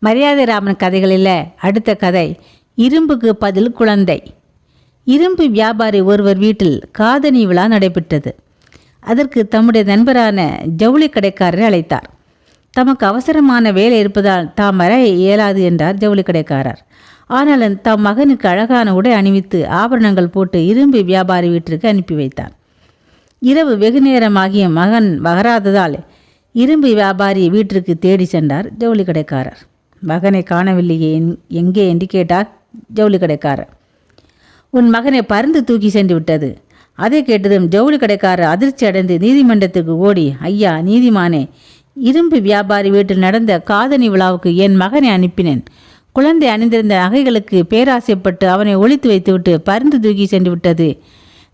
மரியாதை ராமன் கதைகளில் அடுத்த கதை இரும்புக்கு பதில் குழந்தை. இரும்பு வியாபாரி ஒருவர் வீட்டில் காதணி விழா நடைபெற்றது. அதற்கு தம்முடைய நண்பரான ஜவுளி கடைக்காரரை அழைத்தார். தமக்கு அவசரமான வேலை இருப்பதால் தாம் வர இயலாது என்றார் ஜவுளி கடைக்காரர். ஆனாலும் தம் மகனுக்கு அழகான உடை அணிவித்து ஆபரணங்கள் போட்டு இரும்பு வியாபாரி வீட்டிற்கு அனுப்பி வைத்தார். இரவு வெகு நேரமாகிய மகன் வராததால் இரும்பு வியாபாரி வீட்டிற்கு தேடி சென்றார் ஜவுளி கடைக்காரர். மகனை காணவில்லையே, எங்கே என்று கேட்டார் ஜவுளி கடைக்காரர். உன் மகனை பருந்து தூக்கி சென்று விட்டது. அதை கேட்டதும் ஜவுளி கடைக்காரர் அதிர்ச்சி அடைந்து நீதிமன்றத்துக்கு ஓடி, ஐயா நீதிமானே, இரும்பு வியாபாரி வீட்டில் நடந்த காதணி விழாவுக்கு என் மகனை அனுப்பினேன். குழந்தை அணிந்திருந்த நகைகளுக்கு பேராசைப்பட்டு அவனை ஒழித்து வைத்துவிட்டு பருந்து தூக்கி சென்று விட்டது.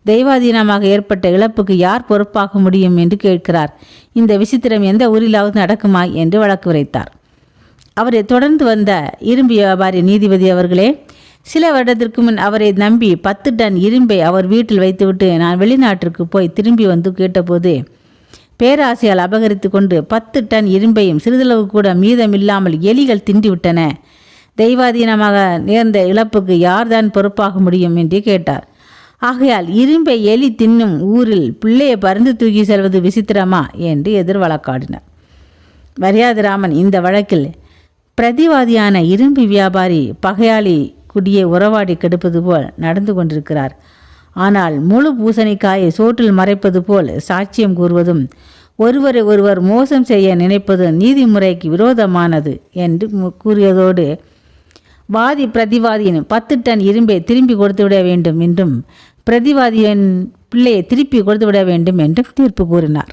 தெய்வாதீனமாக ஏற்பட்ட இழப்புக்கு யார் பொறுப்பாக முடியும் என்று கேட்கிறார். இந்த விசித்திரம் எந்த ஊரிலாவது நடக்குமா என்று வழக்கு உரைத்தார். அவரை தொடர்ந்து வந்த இரும்பு வியாபாரி நீதிபதி அவர்களே, சில வருடத்திற்கு முன் அவரை நம்பி 10 டன் இரும்பை அவர் வீட்டில் வைத்துவிட்டு நான் வெளிநாட்டிற்கு போய் திரும்பி வந்து கேட்டபோது பேராசையால் அபகரித்து கொண்டு 10 டன் இரும்பையும் சிறிதளவு கூட மீதமில்லாமல் எலிகள் தின்றுவிட்டன. தெய்வாதீனமாக நேர்ந்த இழப்புக்கு யார்தான் பொறுப்பாக முடியும் என்று கேட்டார். ஆகையால் இரும்பை எலி தின்னும் ஊரில் பிள்ளையை பருந்து தூக்கி செல்வது விசித்திரமா என்று எதிர் வழக்காடினார். மரியாதராமன் இந்த வழக்கில் பிரதிவாதியான இரும்பு வியாபாரி பகையாளி குடியை உறவாடி கெடுப்பது போல் நடந்து கொண்டிருக்கிறார். ஆனால் முழு பூசணிக்காயை சோற்றில் மறைப்பது போல் சாட்சியம் கூறுவதும் ஒருவரை ஒருவர் மோசம் செய்ய நினைப்பதும் நீதிமுறைக்கு விரோதமானது என்று கூறியதோடு வாதி பிரதிவாதியின் 10 டன் இரும்பை திருப்பி கொடுத்துவிட வேண்டும் என்றும் பிரதிவாதியின் பிள்ளையை திருப்பி கொடுத்துவிட வேண்டும் என்றும் தீர்ப்பு கூறினார்.